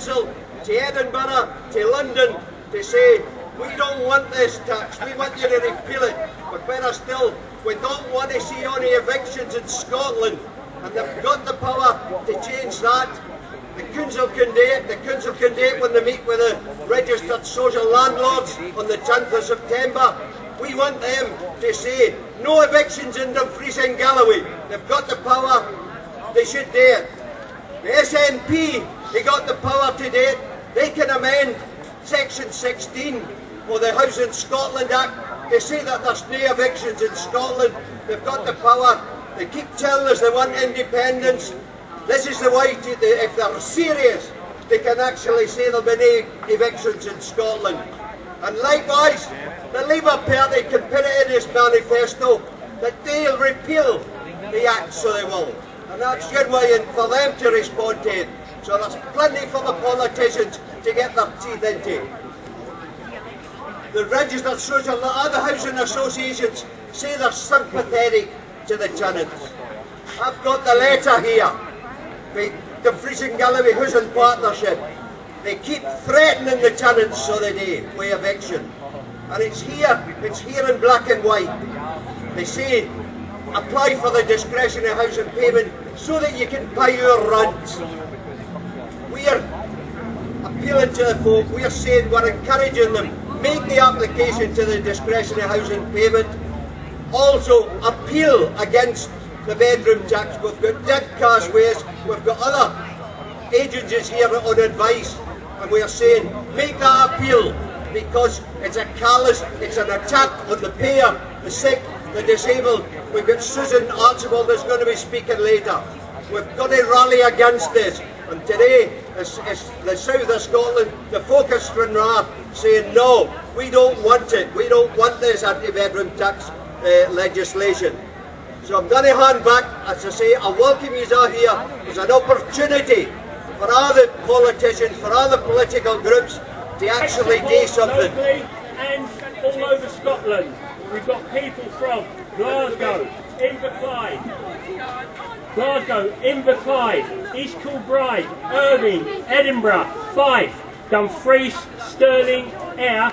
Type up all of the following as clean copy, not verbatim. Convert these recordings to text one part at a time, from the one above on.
Council, to Edinburgh, to London, to say, we don't want this tax, we want you to repeal it, but better still, we don't want to see any evictions in Scotland, and they've got the power to change that. The council can do it, when they meet with the registered social landlords on the 10th of September. We want them to say, no evictions in Dumfries and Galloway. They've got the power, they should do it. The SNP, they got the power to do it. They can amend Section 16 of the Housing Scotland Act. They say that there's no evictions in Scotland. They've got the power. They keep telling us they want independence. This is the way to, if they're serious, they can actually say there'll be no evictions in Scotland. And likewise, the Labour Party can put it in its manifesto that they'll repeal the Act, so they will. And that's good way for them to respond to it. So there's plenty for the politicians to get their teeth into. The registered social, the other housing associations say they're sympathetic to the tenants. I've got the letter here. The Dumfries and Galloway Housing Partnership. They keep threatening the tenants, so they do, with eviction. And it's here in black and white. They say, apply for the discretionary housing payment so that you can pay your rent. We're appealing to the folk, we're saying, we're encouraging them, make the application to the discretionary housing payment. Also, appeal against the bedroom tax. We've got Dick Casways, we've got other agencies here on advice, and we're saying, make that appeal, because it's a callous, it's an attack on the payer, the sick, the disabled. We've got Susan Archibald that's going to be speaking later. We've got to rally against this. And today, it's the south of Scotland, the folk of Stranraer, saying no, we don't want it. We don't want this anti-bedroom tax legislation. So I'm going to hand back, as I say, I welcome you all here. There's an opportunity for all the politicians, for all the political groups to actually do something. And all over Scotland, we've got people from Glasgow, Inverclyde, East Kilbride, Irving, Edinburgh, Fife, Dumfries, Stirling, Ayr,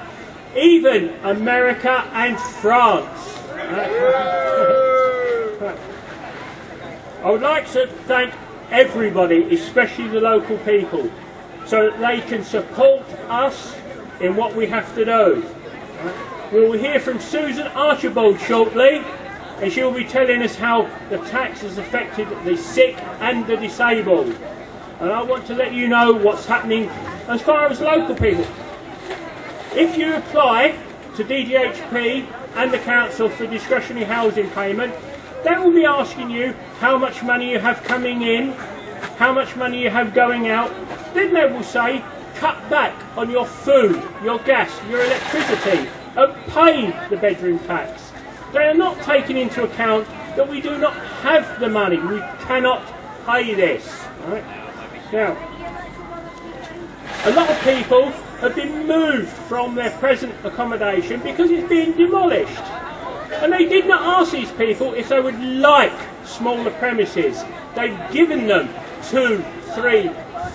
even America and France. I would like to thank everybody, especially the local people, so that they can support us in what we have to do. We will hear from Susan Archibald shortly, and she will be telling us how the tax has affected the sick and the disabled. And I want to let you know what's happening as far as local people. If you apply to DGHP and the council for discretionary housing payment, they will be asking you how much money you have coming in, how much money you have going out. Then they will say, cut back on your food, your gas, your electricity, and pay the bedroom tax. They are not taking into account that we do not have the money. We cannot pay this. Right? Now, a lot of people have been moved from their present accommodation because it's being demolished. And they did not ask these people if they would like smaller premises. They've given them 2, 3,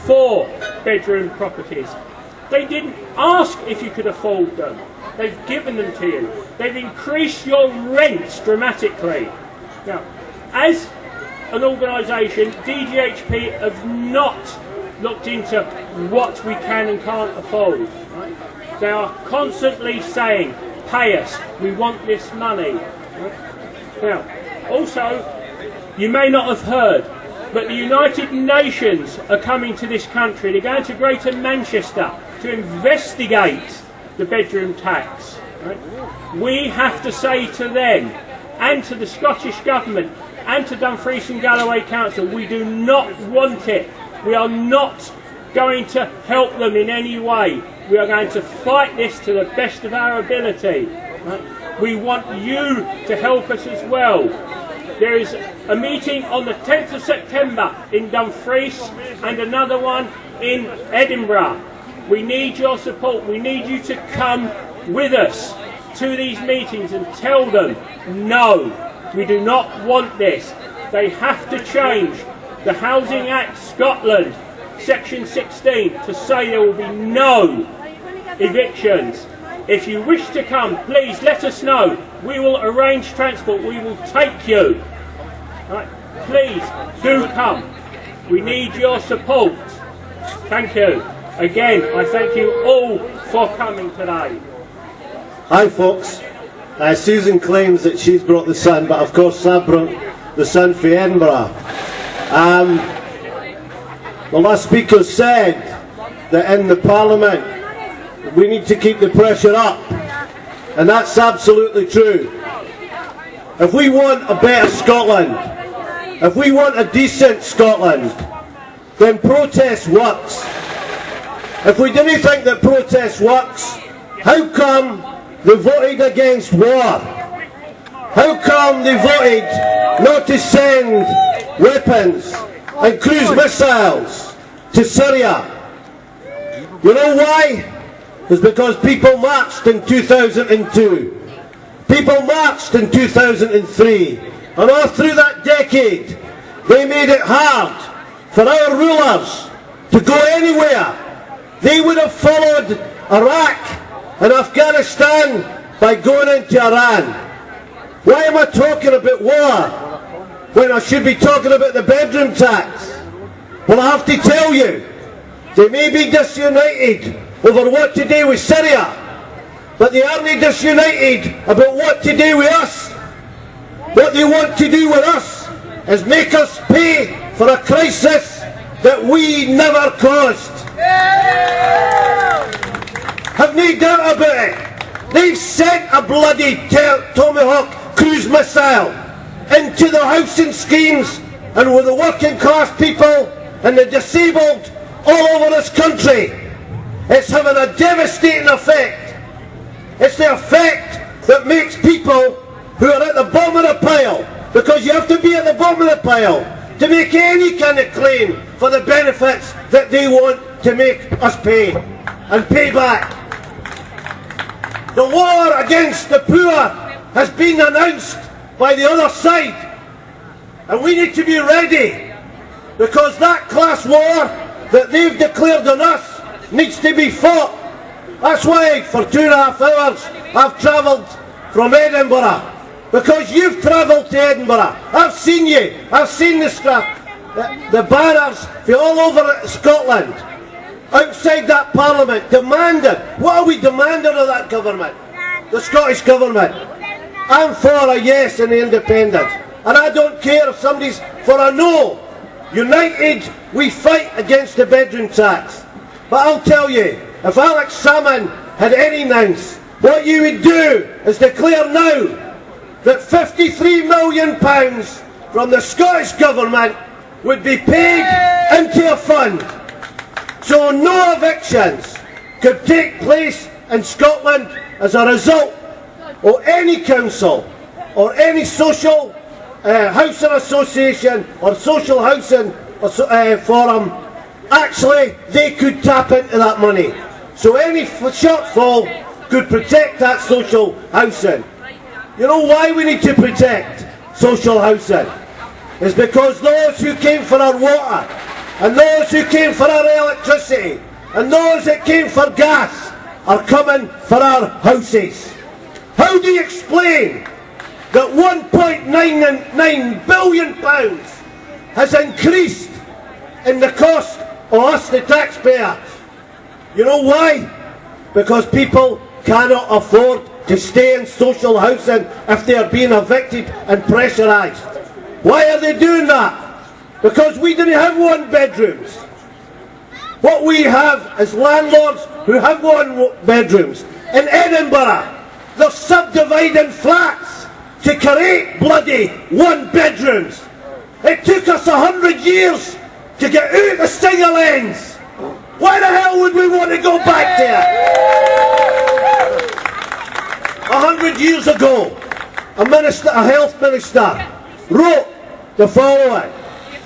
4 bedroom properties. They didn't ask if you could afford them. They've given them to you. They've increased your rents dramatically. Now, as an organisation, DGHP have not looked into what we can and can't afford. Right? They are constantly saying, pay us, we want this money. Right? Now, also, you may not have heard, but the United Nations are coming to this country. They're going to Greater Manchester to investigate the bedroom tax. Right? We have to say to them and to the Scottish Government and to Dumfries and Galloway Council, we do not want it. We are not going to help them in any way. We are going to fight this to the best of our ability. Right? We want you to help us as well. There is a meeting on the 10th of September in Dumfries and another one in Edinburgh. We need your support. We need you to come with us to these meetings and tell them, no, we do not want this. They have to change. The Housing Act Scotland Section 16 to say there will be no evictions. If you wish to come, please let us know. We will arrange transport. We will take you. Right? Please do come. We need your support. Thank you. Again, I thank you all for coming today. Hi folks. Susan claims that she's brought the sun, but of course I brought the sun for Edinburgh. The last speaker said that in the Parliament we need to keep the pressure up, and that's absolutely true. If we want a better Scotland, if we want a decent Scotland, then protest works. If we didn't think that protest works, how come they voted against war? How come they voted not to send weapons and cruise missiles to Syria? You know why? It's because people marched in 2002. People marched in 2003. And all through that decade, they made it hard for our rulers to go anywhere. They would have followed Iraq and Afghanistan by going into Iran. Why am I talking about war when I should be talking about the bedroom tax? Well, I have to tell you, they may be disunited over what to do with Syria, but they aren't disunited about what to do with us. What they want to do with us is make us pay for a crisis that we never caused. Have no doubt about it. They've sent a bloody Tomahawk cruise missile into the housing schemes and with the working class people and the disabled all over this country. It's having a devastating effect. It's the effect that makes people who are at the bottom of the pile, because you have to be at the bottom of the pile to make any kind of claim for the benefits that they want to make us pay and pay back. The war against the poor has been announced by the other side, and we need to be ready, because that class war that they've declared on us needs to be fought. That's why for 2.5 hours I've travelled from Edinburgh, because you've travelled to Edinburgh. I've seen you. I've seen the banners for all over Scotland outside that Parliament demanding. What are we demanding of that government? The Scottish Government. I'm for a yes in the independence, and I don't care if somebody's for a no. United we fight against the bedroom tax. But I'll tell you, if Alex Salmon had any ounce, what you would do is declare now that £53 million from the Scottish Government would be paid into a fund, so no evictions could take place in Scotland as a result of any council or any social housing association or social housing forum. Actually, they could tap into that money, so any shortfall could protect that social housing. You know why we need to protect social housing? It's because those who came for our water, and those who came for our electricity, and those that came for gas are coming for our houses. How do you explain that £1.99 billion has increased in the cost of us, the taxpayer? You know why? Because people cannot afford to stay in social housing if they are being evicted and pressurised. Why are they doing that? Because we didn't have one bedrooms. What we have is landlords who have one bedrooms. In Edinburgh, they're subdividing flats to create bloody one bedrooms. It took us 100 years to get out the single ends. Why the hell would we want to go back there? 100 years ago, a health minister wrote the following,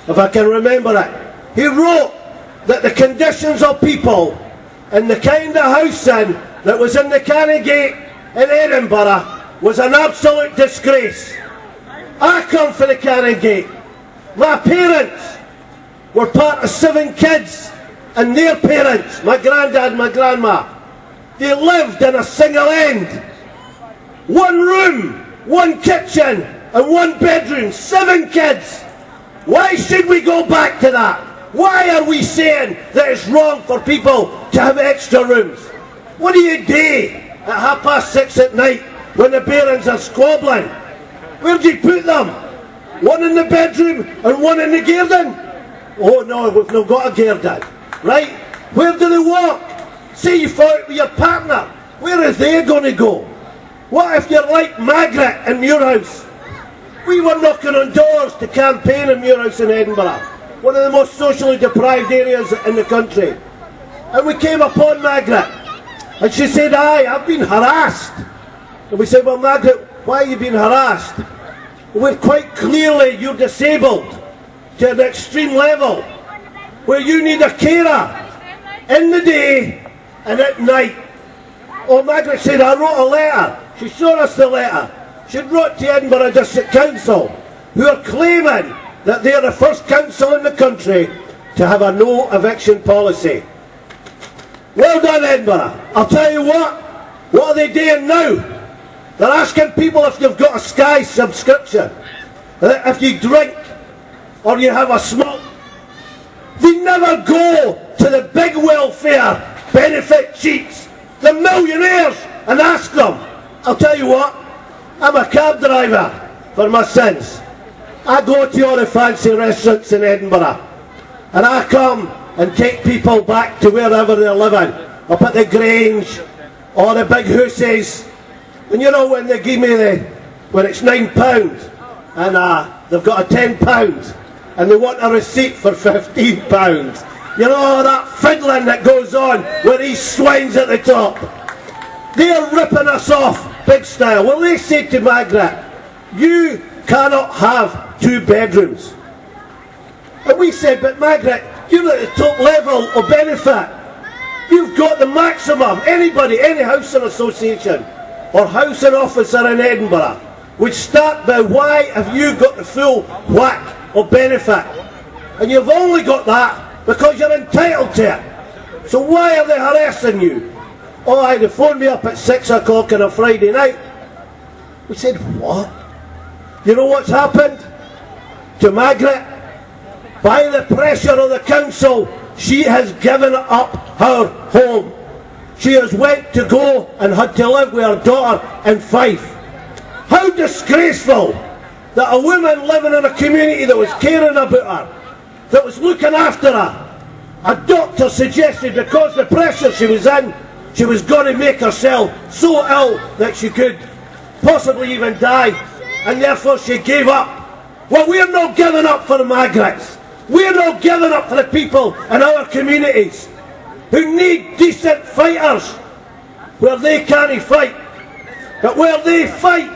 if I can remember it. He wrote that the conditions of people and the kind of housing that was in the Canongate in Edinburgh was an absolute disgrace. I come from the Canongate. My parents were part of 7 kids and their parents, my granddad and my grandma, they lived in a single end. One room, one kitchen, and one bedroom, 7 kids. Why should we go back to that? Why are we saying that it's wrong for people to have extra rooms? What do you do at 6:30 at night when the parents are squabbling? Where do you put them? One in the bedroom and one in the garden? Oh no, we've not got a garden. Right? Where do they walk? Say you fought with your partner. Where are they going to go? What if you're like Margaret in Muirhouse? We were knocking on doors to campaign in Muirhouse in Edinburgh, one of the most socially deprived areas in the country. And we came upon Margaret, and she said, "Aye, I've been harassed." And we said, "Well, Margaret, why are you being harassed?" Well, quite clearly you're disabled to an extreme level, where you need a carer in the day and at night. Oh, Margaret said, "I wrote a letter." She showed us the letter. She wrote to Edinburgh District Council, who are claiming that they are the first council in the country to have a no eviction policy. Well done, Edinburgh. I'll tell you what are they doing now? They're asking people if you've got a Sky subscription, if you drink or you have a smoke. They never go to the big welfare benefit cheats, the millionaires, and ask them. I'll tell you what, I'm a cab driver for my sins. I go to all the fancy restaurants in Edinburgh, and I come and take people back to wherever they're living, up at the Grange or the big houses. And you know, when they give me when it's £9 and they've got a £10 and they want a receipt for £15, you know, all that fiddling that goes on with these swines at the top. They're ripping us off big style. Well, they say to Margaret, "You cannot have 2 bedrooms." And we said, "But Margaret, you're at the top level of benefit. You've got the maximum. Anybody, any housing association or housing officer in Edinburgh would start by, why have you got the full whack of benefit? And you've only got that because you're entitled to it. So why are they harassing you?" Oh, they phoned me up at 6 o'clock on a Friday night. We said, "What?" You know what's happened to Margaret? By the pressure of the council, she has given up her home. She has went to go and had to live with her daughter in Fife. How disgraceful that a woman living in a community that was caring about her, that was looking after her, a doctor suggested because the pressure she was in, she was going to make herself so ill that she could possibly even die, and therefore she gave up. Well, we're not giving up for the Margarets. We're not giving up for the people in our communities who need decent fighters where they can't fight. But where they fight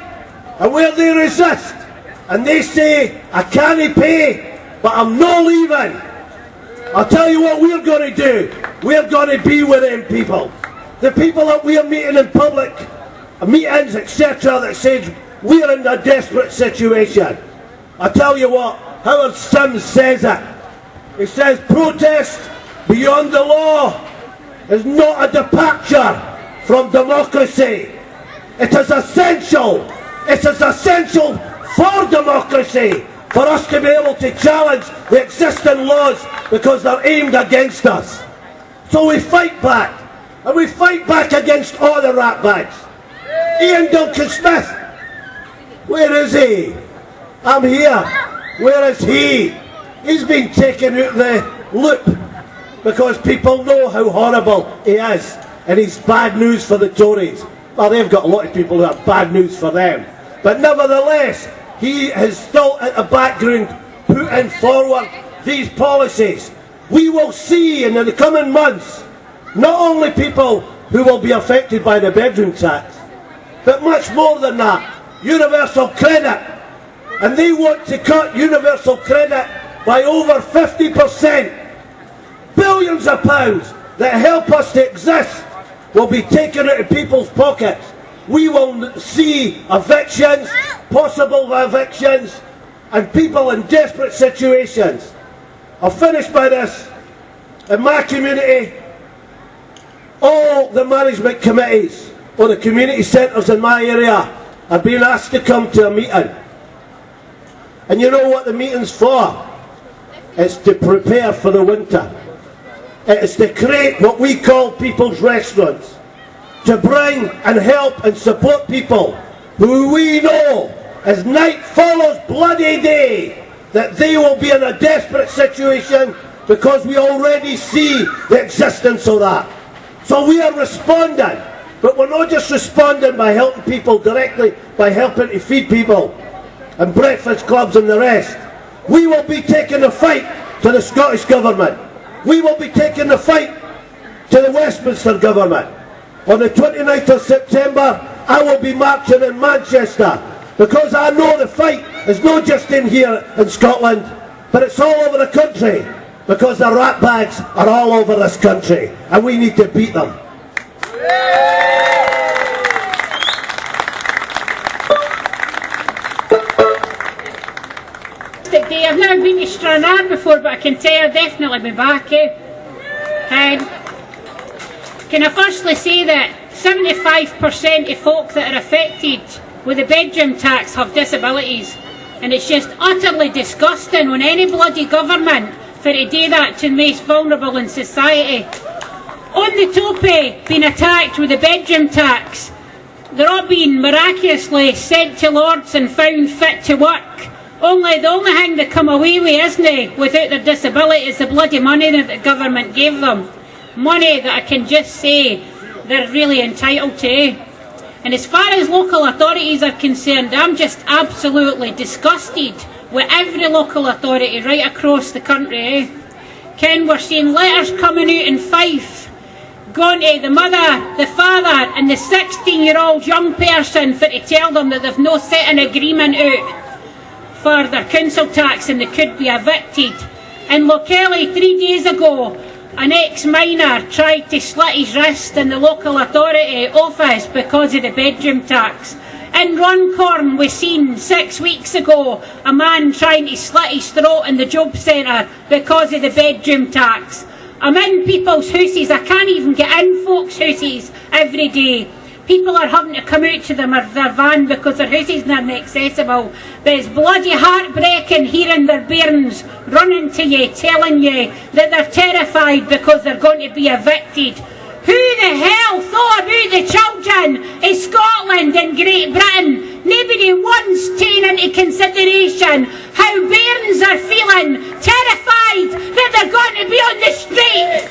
and where they resist and they say, "I can't pay, but I'm not leaving," I'll tell you what we're going to do. We're going to be with them people. The people that we're meeting in public meetings, etc., that says we're in a desperate situation. I tell you what, Howard Sims says it. He says protest beyond the law is not a departure from democracy. It is essential for democracy for us to be able to challenge the existing laws because they're aimed against us. So we fight back. And we fight back against all the ratbags. Ian Duncan Smith, where is he? I'm here. Where is he? He's been taken out of the loop because people know how horrible he is, and he's bad news for the Tories. Well, they've got a lot of people who are bad news for them. But nevertheless, he is still at the background putting forward these policies. We will see in the coming months not only people who will be affected by the bedroom tax, but much more than that, universal credit. And they want to cut universal credit by over 50%. Billions of pounds that help us to exist will be taken out of people's pockets. We will see evictions, possible evictions, and people in desperate situations. I'll finish by this. In my community, all the management committees or the community centres in my area are being asked to come to a meeting. And you know what the meeting's for? It's to prepare for the winter. It is to create what we call people's restaurants, to bring and help and support people who we know, as night follows bloody day, that they will be in a desperate situation because we already see the existence of that. So we are responding, but we're not just responding by helping people directly, by helping to feed people and breakfast clubs and the rest. We will be taking the fight to the Scottish Government. We will be taking the fight to the Westminster Government. On the 29th of September, I will be marching in Manchester, because I know the fight is not just in here in Scotland, but it's all over the country, because the ratbags are all over this country, and we need to beat them. I've never been to Stranraer before, but I can tell I'll definitely be back. Can I firstly say that 75% of folk that are affected with the bedroom tax have disabilities, and it's just utterly disgusting when any bloody government for to do that to the most vulnerable in society. On the topi being attacked with the bedroom tax, they're all being miraculously sent to Lords and found fit to work. The only thing they come away with, isn't it, without their disability, is the bloody money that the government gave them. Money that I can just say they're really entitled to. And as far as local authorities are concerned, I'm just absolutely disgusted with every local authority right across the country. Ken, we're seeing letters coming out in Fife, going to the mother, the father and the 16-year-old young person for to tell them that they've no set an agreement out for their council tax and they could be evicted. In Lokelly 3 days ago, an ex-miner tried to slit his wrist in the local authority office because of the bedroom tax. In Runcorn, we seen 6 weeks ago a man trying to slit his throat in the job centre because of the bedroom tax. I'm in people's houses, I can't even get in folks' houses every day. People are having to come out to them or their van because their houses aren't accessible. But it's bloody heartbreaking hearing their bairns running to you, telling you that they're terrified because they're going to be evicted. Who the hell thought about the children in Scotland and Great Britain? Nobody once taken into consideration how bairns are feeling, terrified that they're going to be on the street.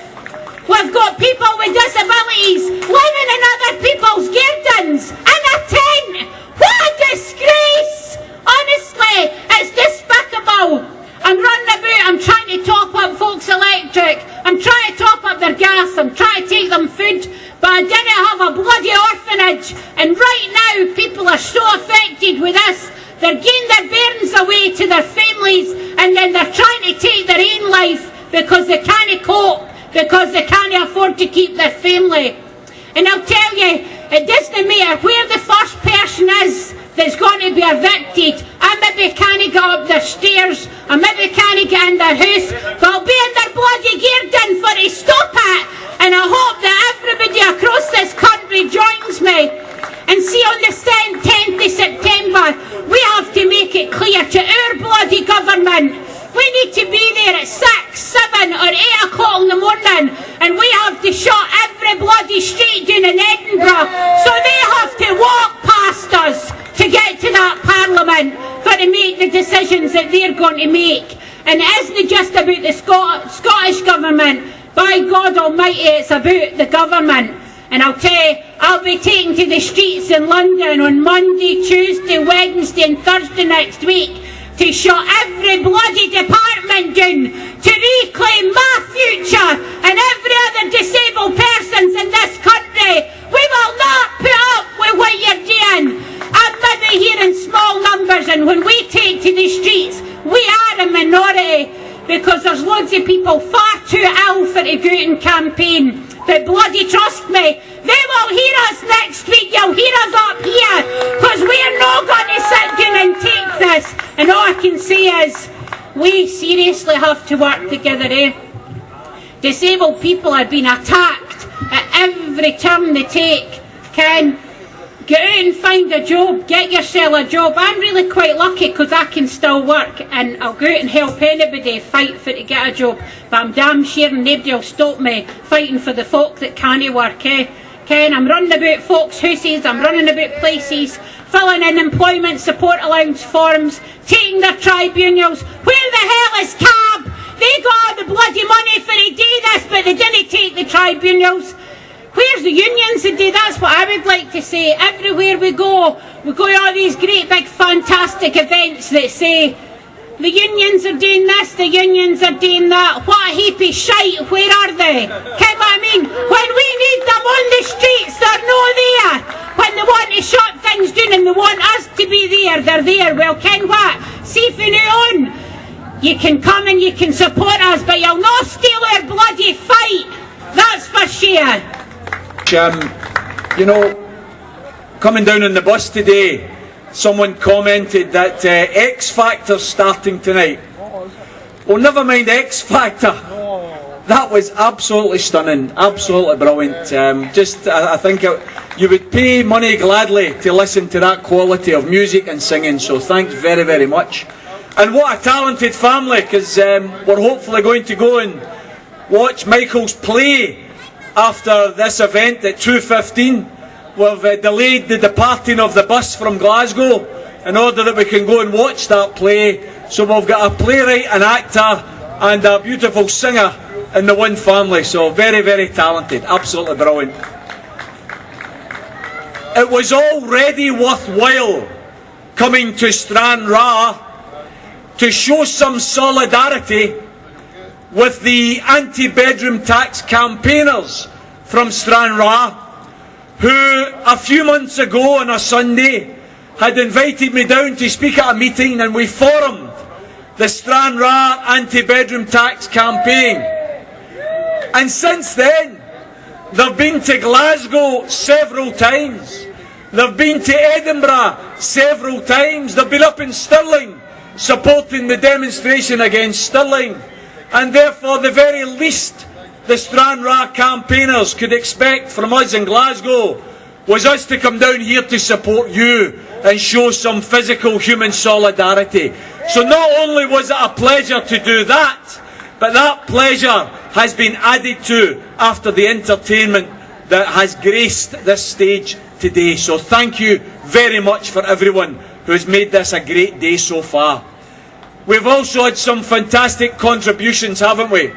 We've got people with disabilities living in other people's gardens in a tent. What a disgrace! Honestly, it's despicable. I'm running about, I'm trying to top up folks' electric, I'm trying to top up their gas, I'm trying to take them food, but I didn't have a bloody orphanage. And right now, people are so affected with this. They're giving their bairns away to their families, and then they're trying to take their own life because they can't cope, because they can't afford to keep their family. And I'll tell you, it doesn't matter where the first person is that's going to be evicted. I maybe can't get up their stairs, I maybe can't get in their house, but I'll be in their bloody garden for to stop it. And I hope that everybody across this country joins me. And see, on the 10th of September, we have to make it clear to our bloody government. We need to be there at 6, 7 or 8 o'clock in the morning, and we have to shut every bloody street down in Edinburgh, so they have to walk past us to get to that Parliament for to make the decisions that they're going to make. And it isn't just about the Scottish Government. By God Almighty, it's about the government. And I'll tell you, I'll be taking to the streets in London on Monday, Tuesday, Wednesday and Thursday next week to shut every bloody department down, to reclaim my future and every other disabled person's in this country. We will not put up with what you're doing. I'm maybe here in small numbers, and when we take to the streets, we are a minority, because there's loads of people far too ill for to go out and campaign. But bloody trust me, they will hear us next week, you'll hear us up here, because we're not going to sit down and take this. And all I can say is, we seriously have to work together, Disabled people are being attacked at every turn they take. Ken, get out and find a job, get yourself a job. I'm really quite lucky because I can still work and I'll go out and help anybody fight for to get a job. But I'm damn sure nobody will stop me fighting for the folk that can't work, eh? Ken, I'm running about folks' houses, I'm running about places, filling in employment support allowance forms, taking their tribunals. Where the hell is CAB? They got all the bloody money for to do this, but they didn't take the tribunals. Where's the unions today? That's what I would like to say. Everywhere we go to all these great big fantastic events that say the unions are doing this, the unions are doing that. What a heap of shite, where are they? Get what I mean? When we need them on the streets, they're not there. When they want to shut things down and they want us to be there, they're there. Well, Ken what? See from now on, you can come and you can support us, but you'll not steal our bloody fight. That's for sure. You know, coming down on the bus today, someone commented that X Factor's starting tonight. Well, never mind X Factor. That was absolutely stunning, absolutely brilliant. I think you would pay money gladly to listen to that quality of music and singing, so thanks very, very much. And what a talented family, because we're hopefully going to go and watch Michael's play after this event at 2:15. We've delayed the departing of the bus from Glasgow in order that we can go and watch that play. So we've got a playwright, an actor and a beautiful singer in the one family. So very, very talented, absolutely brilliant. It was already worthwhile coming to Stranraer to show some solidarity with the anti-bedroom tax campaigners from Stranraer, who a few months ago on a Sunday had invited me down to speak at a meeting, and we formed the Stranraer anti-bedroom tax campaign. And since then, they've been to Glasgow several times, they've been to Edinburgh several times, they've been up in Stirling supporting the demonstration against Stirling. And therefore, the very least the Stranraer campaigners could expect from us in Glasgow was us to come down here to support you and show some physical human solidarity. So not only was it a pleasure to do that, but that pleasure has been added to after the entertainment that has graced this stage today. So thank you very much for everyone who has made this a great day so far. We've also had some fantastic contributions, haven't we?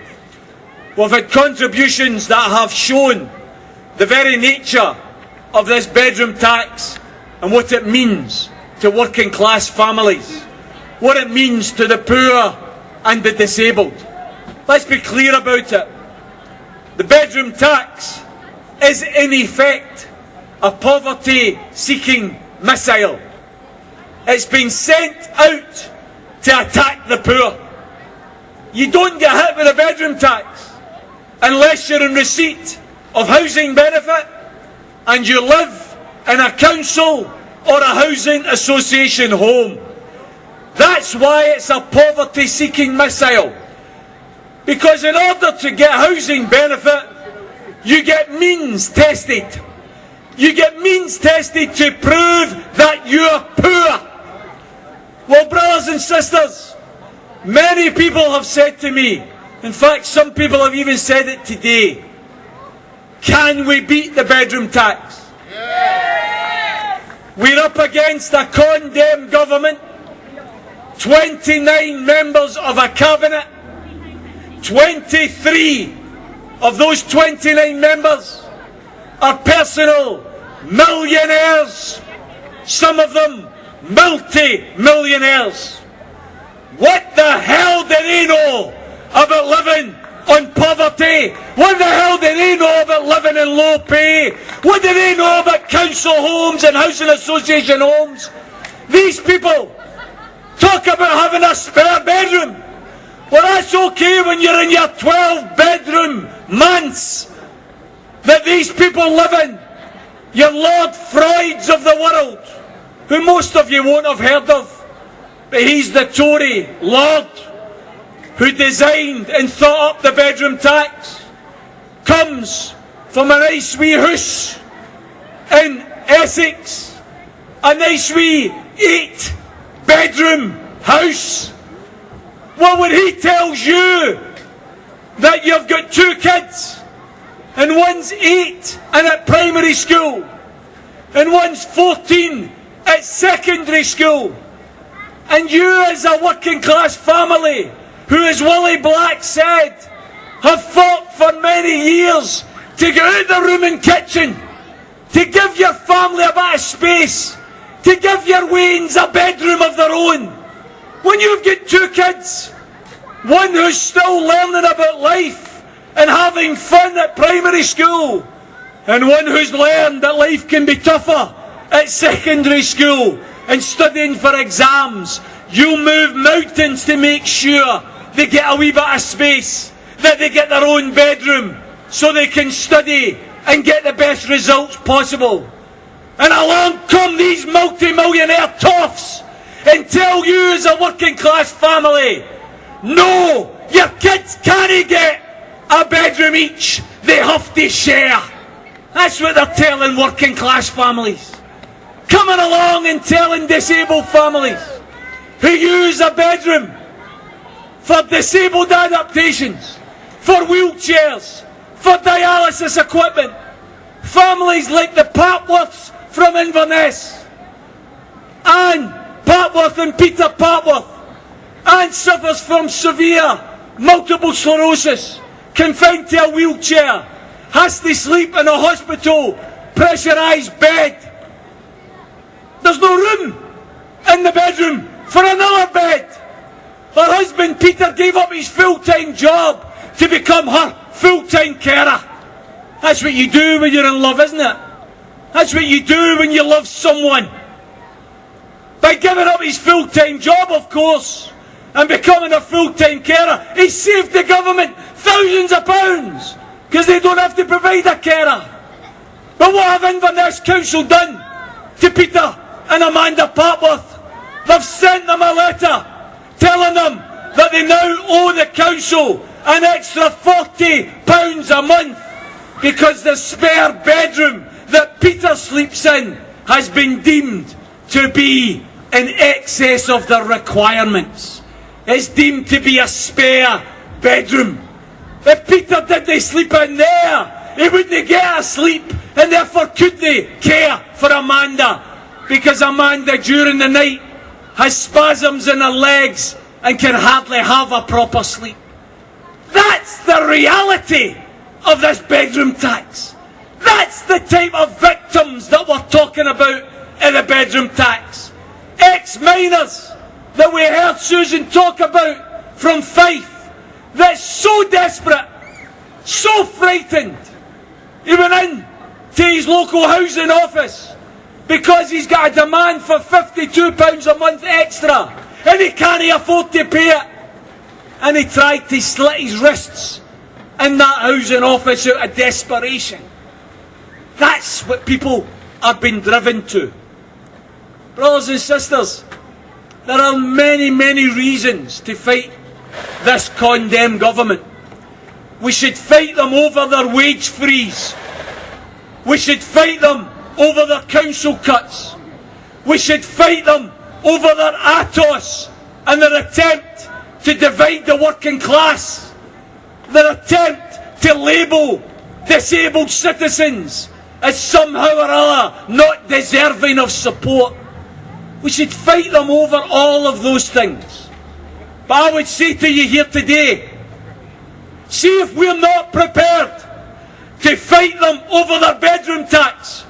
We've had contributions that have shown the very nature of this bedroom tax and what it means to working class families, what it means to the poor and the disabled. Let's be clear about it. The bedroom tax is in effect a poverty-seeking missile. It's been sent out to attack the poor. You don't get hit with a bedroom tax unless you're in receipt of housing benefit and you live in a council or a housing association home. That's why it's a poverty-seeking missile. Because in order to get housing benefit, you get means tested. You get means tested to prove that you're poor. Well, brothers and sisters, many people have said to me, in fact some people have even said it today, can we beat the bedroom tax? Yes. We're up against a condemned government, 29 members of a cabinet, 23 of those 29 members are personal millionaires, some of them multi-millionaires. What the hell do they know about living on poverty? What the hell do they know about living in low pay? What do they know about council homes and housing association homes? These people talk about having a spare bedroom. Well, that's okay when you're in your 12-bedroom manse that these people live in. Your Lord Freuds of the world, who most of you won't have heard of, but he's the Tory Lord who designed and thought up the bedroom tax, comes from a nice wee house in Essex, a nice wee 8-bedroom house. Well, when he tells you that you've got 2 kids, and one's 8 and at primary school, and one's 14 at secondary school, and you as a working class family, who as Willie Black said, have fought for many years to get out the room and kitchen, to give your family a bit of space, to give your wains a bedroom of their own. When you've got 2 kids, one who's still learning about life and having fun at primary school, and one who's learned that life can be tougher at secondary school and studying for exams, you move mountains to make sure they get a wee bit of space, that they get their own bedroom, so they can study and get the best results possible. And along come these multi-millionaire toffs and tell you as a working class family, no, your kids can't get a bedroom each, they have to share. That's what they're telling working class families. Coming along and telling disabled families who use a bedroom for disabled adaptations, for wheelchairs, for dialysis equipment, families like the Papworths from Inverness, Anne Papworth and Peter Papworth. Anne suffers from severe multiple sclerosis, confined to a wheelchair, has to sleep in a hospital pressurised bed. There's no room in the bedroom for another bed. Her husband Peter gave up his full-time job to become her full-time carer. That's what you do when you're in love, isn't it? That's what you do when you love someone. By giving up his full-time job, of course, and becoming a full-time carer, he saved the government thousands of pounds, because they don't have to provide a carer. But what have Inverness Council done to Peter and Amanda Papworth? They've sent them a letter telling them that they now owe the council an extra £40 a month because the spare bedroom that Peter sleeps in has been deemed to be in excess of the requirements. It's deemed to be a spare bedroom. If Peter didn't sleep in there, he wouldn't get a sleep, and therefore couldn't care for Amanda, because Amanda during the night has spasms in her legs and can hardly have a proper sleep. That's the reality of this bedroom tax. That's the type of victims that we're talking about in the bedroom tax. Ex-miners that we heard Susan talk about from Fife, that's so desperate, so frightened. He went in to his local housing office because he's got a demand for £52 a month extra and he can't afford to pay it. And he tried to slit his wrists in that housing office out of desperation. That's what people are being driven to. Brothers and sisters, there are many, many reasons to fight this condemned government. We should fight them over their wage freeze. We should fight them over their council cuts. We should fight them over their ATOS and their attempt to divide the working class. Their attempt to label disabled citizens as somehow or other not deserving of support. We should fight them over all of those things. But I would say to you here today, see if we're not prepared to fight them over their bedroom tax,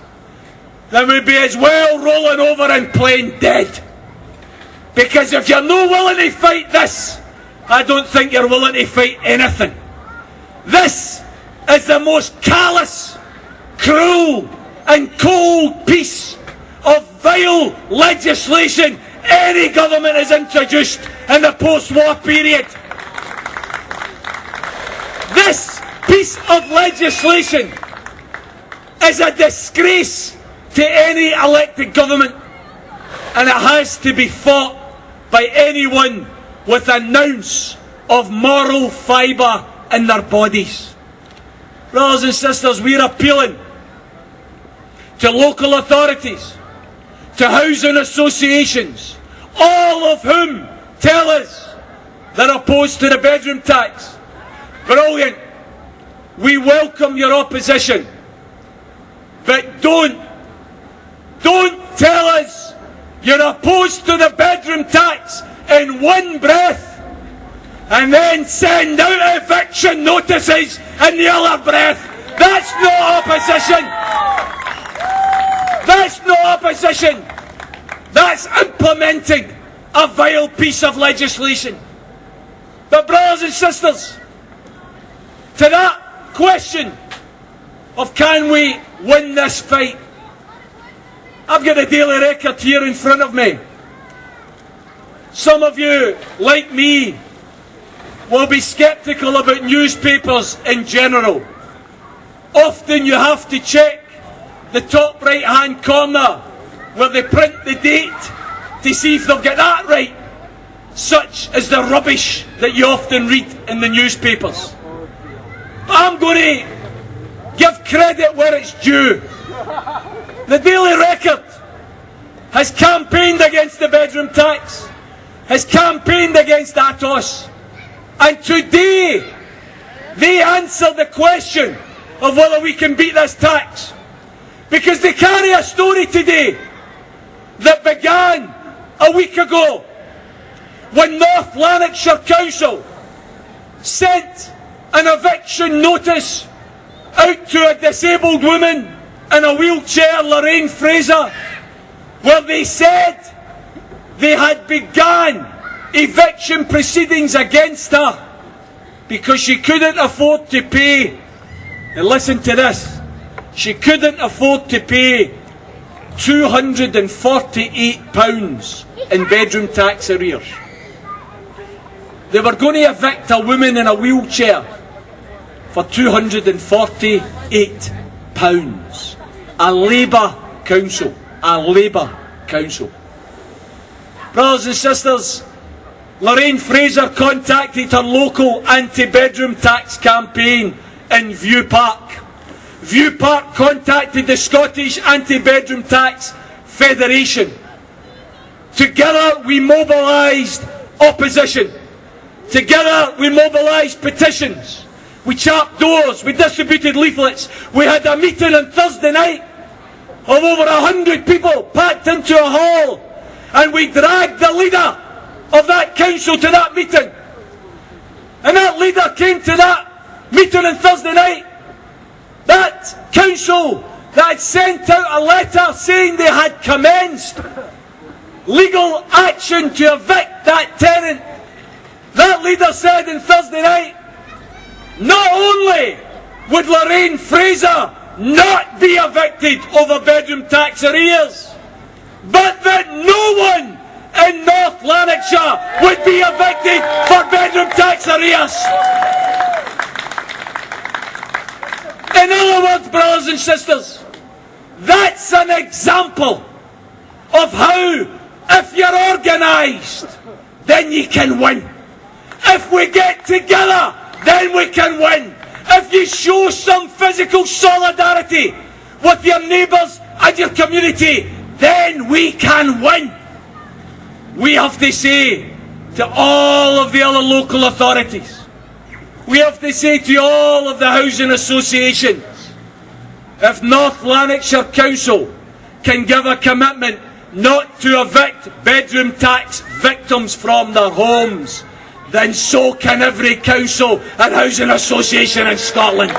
then we'd be as well rolling over and playing dead. Because if you're not willing to fight this, I don't think you're willing to fight anything. This is the most callous, cruel and cold piece of vile legislation any government has introduced in the post-war period. This piece of legislation is a disgrace to any elected government, and it has to be fought by anyone with an ounce of moral fibre in their bodies. Brothers and sisters, we're appealing to local authorities, to housing associations, all of whom tell us they're opposed to the bedroom tax. Brilliant. We welcome your opposition. But don't tell us you're opposed to the bedroom tax in one breath and then send out eviction notices in the other breath. That's not opposition. That's not opposition. That's implementing a vile piece of legislation. But brothers and sisters, to that question of can we win this fight, I've got a Daily Record here in front of me. Some of you, like me, will be sceptical about newspapers in general. Often you have to check the top right hand corner where they print the date to see if they've got that right. Such is the rubbish that you often read in the newspapers. But I'm going to give credit where it's due. The Daily Record has campaigned against the bedroom tax, has campaigned against ATOS, and today they answer the question of whether we can beat this tax. Because they carry a story today that began a week ago when North Lanarkshire Council sent an eviction notice out to a disabled woman in a wheelchair, Lorraine Fraser, where they said they had begun eviction proceedings against her because she couldn't afford to pay, and listen to this, she couldn't afford to pay £248 in bedroom tax arrears. They were going to evict a woman in a wheelchair for £248. A Labour council. A Labour council. Brothers and sisters, Lorraine Fraser contacted her local anti-bedroom tax campaign in View Park. View Park contacted the Scottish Anti-Bedroom Tax Federation. Together we mobilised opposition. Together we mobilised petitions. We chapped doors, we distributed leaflets. We had a meeting on Thursday night of over 100 people packed into a hall, and we dragged the leader of that council to that meeting. And that leader came to that meeting on Thursday night. That council that had sent out a letter saying they had commenced legal action to evict that tenant. That leader said on Thursday night, not only would Lorraine Fraser not be evicted over bedroom tax arrears, but that no one in North Lanarkshire would be evicted for bedroom tax arrears. In other words, brothers and sisters, that's an example of how, if you're organised, then you can win. If we get together, then we can win. If you show some physical solidarity with your neighbours and your community, then we can win. We have to say to all of the other local authorities, we have to say to all of the housing associations, if North Lanarkshire Council can give a commitment not to evict bedroom tax victims from their homes, then so can every council and housing association in Scotland.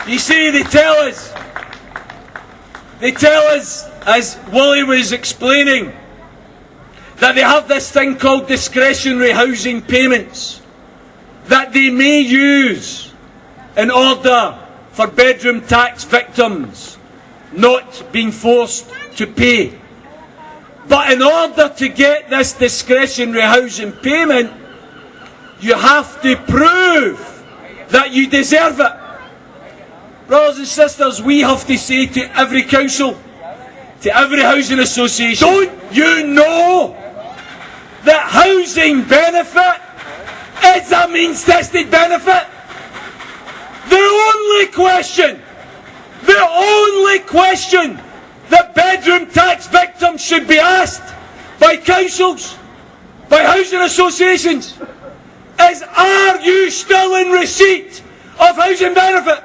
You see, they tell us, as Willie was explaining, that they have this thing called discretionary housing payments that they may use in order for bedroom tax victims not being forced to pay. But in order to get this discretionary housing payment, you have to prove that you deserve it. Brothers and sisters, we have to say to every council, to every housing association, don't you know that housing housing benefit is a means-tested benefit. The only question that bedroom tax victims should be asked by councils, by housing associations, is, are you still in receipt of housing benefit?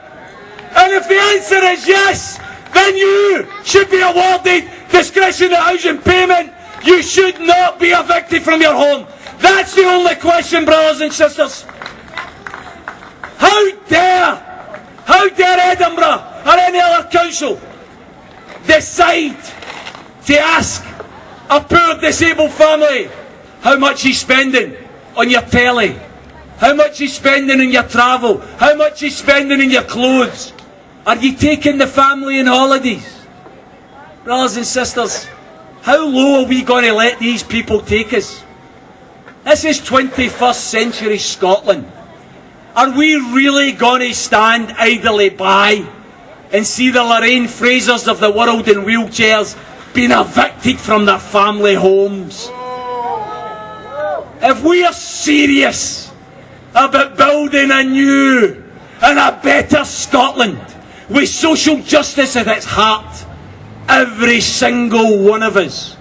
And if the answer is yes, then you should be awarded discretionary housing payment. You should not be evicted from your home. That's the only question, brothers and sisters. How dare Edinburgh or any other council decide to ask a poor disabled family how much he's spending on your telly, how much he's spending on your travel, how much he's spending on your clothes? Are you taking the family on holidays? Brothers and sisters, how low are we going to let these people take us? This is 21st century Scotland. Are we really going to stand idly by and see the Lorraine Frasers of the world in wheelchairs being evicted from their family homes? If we are serious about building a new and a better Scotland with social justice at its heart, every single one of us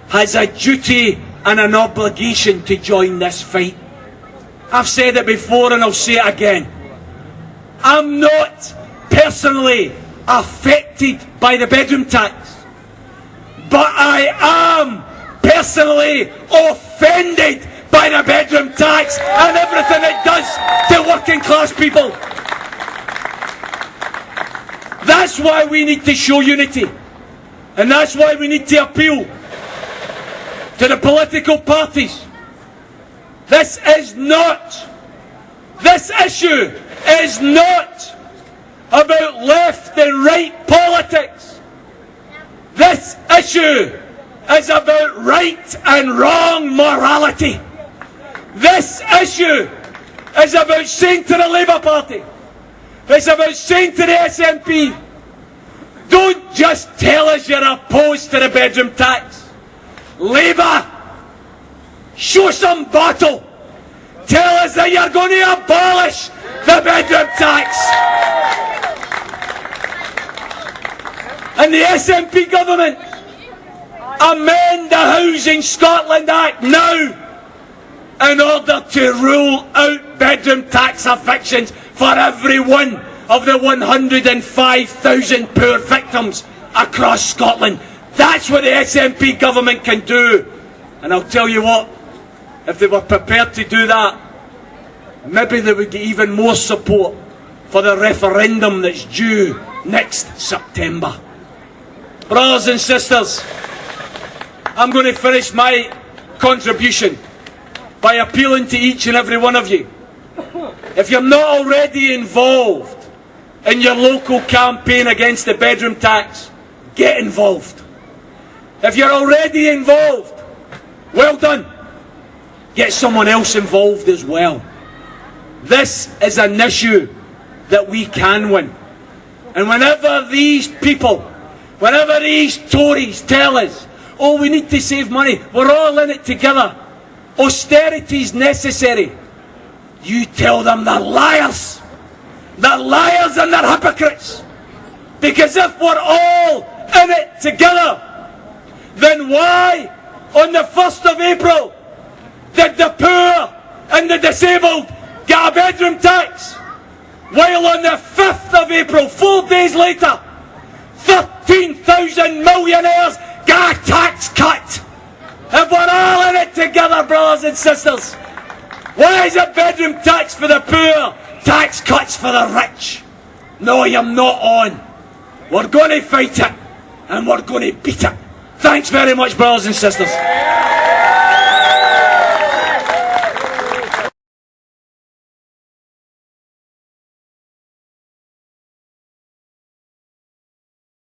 has a duty and an obligation to join this fight. I've said it before and I'll say it again. I'm not personally affected by the bedroom tax, but I am personally offended by the bedroom tax and everything it does to working class people. That's why we need to show unity, and that's why we need to appeal to the political parties. This issue is not about left and right politics. This issue is about right and wrong morality. This issue is about saying to the Labour Party, it's about saying to the SNP, don't just tell us you're opposed to the bedroom tax. Labour, show some battle. Tell us that you're going to abolish the bedroom tax. And the SNP government, amend the Housing Scotland Act now in order to rule out bedroom tax evictions for every one of the 105,000 poor victims across Scotland. That's what the SNP government can do. And I'll tell you what, if they were prepared to do that, maybe they would get even more support for the referendum that's due next September. Brothers and sisters, I'm going to finish my contribution by appealing to each and every one of you. If you're not already involved in your local campaign against the bedroom tax, get involved. If you're already involved, well done. Get someone else involved as well. This is an issue that we can win. And whenever these people, whenever these Tories tell us, oh, we need to save money, we're all in it together, austerity is necessary, you tell them they're liars. They're liars and they're hypocrites. Because if we're all in it together, then why on the 1st of April did the poor and the disabled get a bedroom tax, while on the 5th of April, 4 days later, 13,000 millionaires get a tax cut? If we're all in it together, brothers and sisters, why is it bedroom tax for the poor, tax cuts for the rich? No, you're not on. We're going to fight it, and we're going to beat it. Thanks very much, brothers and sisters.